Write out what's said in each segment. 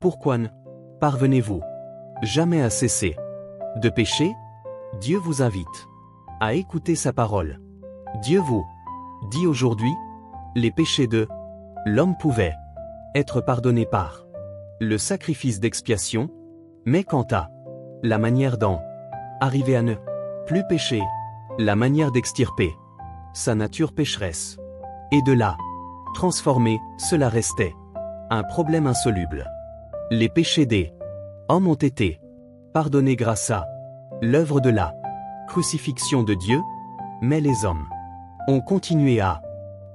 Pourquoi ne parvenez-vous jamais à cesser de pécher? Dieu vous invite à écouter sa parole. Dieu vous dit aujourd'hui, les péchés de l'homme pouvaient être pardonnés par le sacrifice d'expiation, mais quant à la manière d'en arriver à ne plus pécher, la manière d'extirper sa nature pécheresse et de la transformer, cela restait un problème insoluble. Les péchés des hommes ont été pardonnés grâce à l'œuvre de la crucifixion de Dieu, mais les hommes ont continué à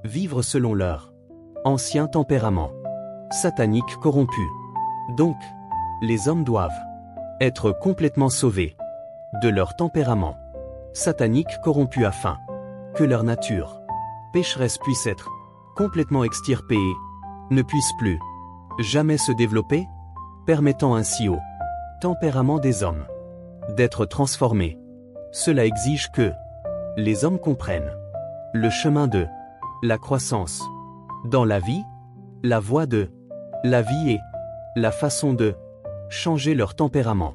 vivre selon leur ancien tempérament satanique corrompu. Donc, les hommes doivent être complètement sauvés de leur tempérament satanique corrompu afin que leur nature pécheresse puisse être complètement extirpée et ne puisse plus jamais se développer, permettant ainsi au tempérament des hommes d'être transformés. Cela exige que les hommes comprennent le chemin de la croissance dans la vie, la voie de la vie et la façon de changer leur tempérament.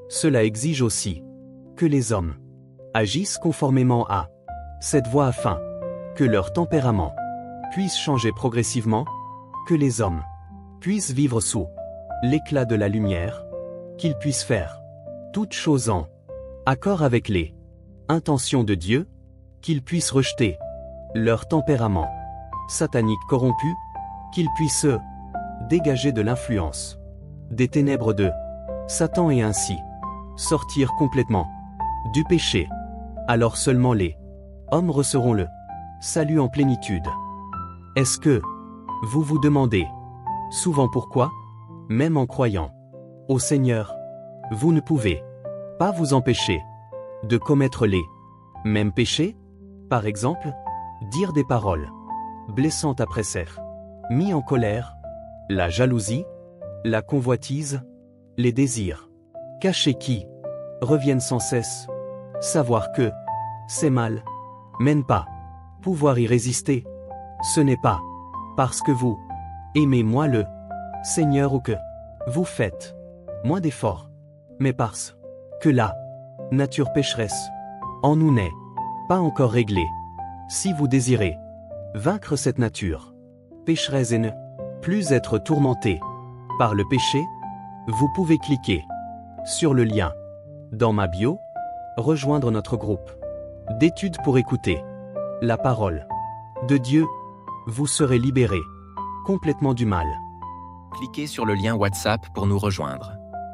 Cela exige aussi que les hommes agissent conformément à cette voie afin que leur tempérament puisse changer progressivement, que les hommes puissent vivre sous l'éclat de la lumière, qu'ils puissent faire toutes choses en accord avec les intentions de Dieu, qu'ils puissent rejeter leur tempérament satanique corrompu, qu'ils puissent se dégager de l'influence des ténèbres de Satan et ainsi sortir complètement du péché. Alors seulement les hommes recevront le salut en plénitude. Est-ce que vous vous demandez souvent pourquoi, même en croyant au Seigneur, vous ne pouvez pas vous empêcher de commettre les mêmes péchés? Par exemple, dire des paroles blessantes après s'être mis en colère, la jalousie, la convoitise, les désirs cachés qui reviennent sans cesse, savoir que c'est mal, mais ne pas pouvoir y résister. Ce n'est pas parce que vous aimez moins le Seigneur ou que vous faites moins d'efforts, mais parce que la nature pécheresse en nous n'est pas encore réglée. Si vous désirez vaincre cette nature pécheresse et ne plus être tourmenté par le péché, vous pouvez cliquer sur le lien dans ma bio, rejoindre notre groupe d'études pour écouter la parole de Dieu. Vous serez libéré complètement du mal. Cliquez sur le lien WhatsApp pour nous rejoindre.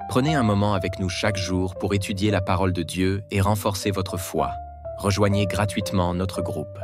Prenez un moment avec nous chaque jour pour étudier la parole de Dieu et renforcer votre foi. Rejoignez gratuitement notre groupe.